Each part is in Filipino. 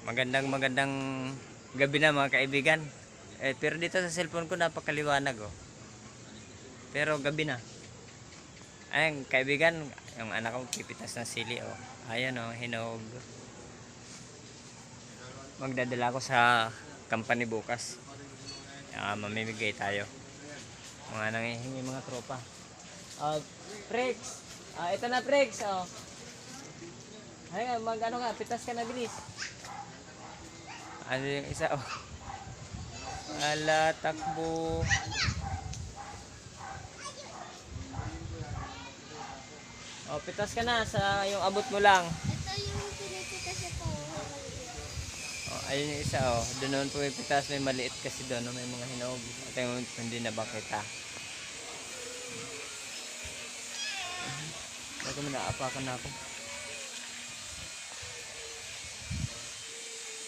Magandang gabi na mga kaibigan. Pero dito sa cellphone ko napakaliwanag oh. Pero gabi na. Ayun kaibigan, yung anak ko pipitas ng sili oh. Ayan oh, hinog. Magdadala ko sa company bukas. Mamimigay tayo. Mga nangihingi mga tropa. Prex. Ito na Prex oh. Ayun, ano nga, pitas ka na bilis. Ano yung isa oh. Ala, takbo. Pitas ka na sa yung abot mo lang. Ito yung pinipitas ito. Ayun yung isa oh. Doon naman po may pitas, may maliit kasi doon, may mga hinog. At yung hindi na bakita. Bago mo naapakan na ako.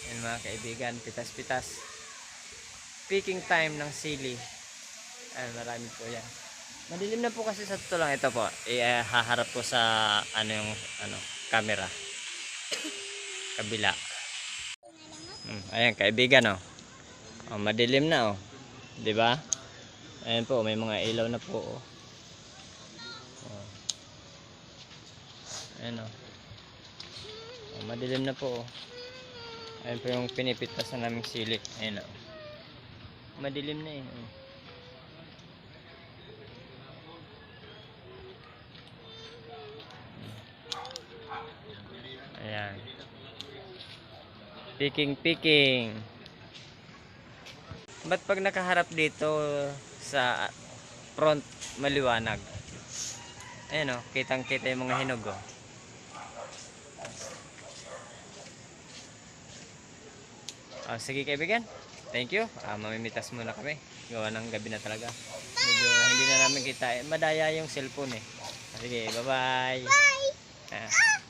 Yan mga kaibigan, pitas-pitas. Picking time ng sili. Marami po yan. Madilim na po kasi sa totoo lang ito po. Haharap ko sa camera. Kabila. Ayan kaibigan oh. Madilim na oh. 'Di ba? Ayan po, may mga ilaw na po oh. Ayan oh. Madilim na po oh. Ayan po yung pinipitas na naming sili. Ayan oh. Madilim na eh oh. Ayan. Picking. Ba't pag nakaharap dito sa front maliwanag? Ayan o, kitang-kita yung mga hinog o. Sige kaibigan, thank you. Mamimitas muna kami. Gawa ng gabi na talaga. Medyo hindi na namin kita. Madaya yung cellphone eh. Sige, bye-bye. Bye!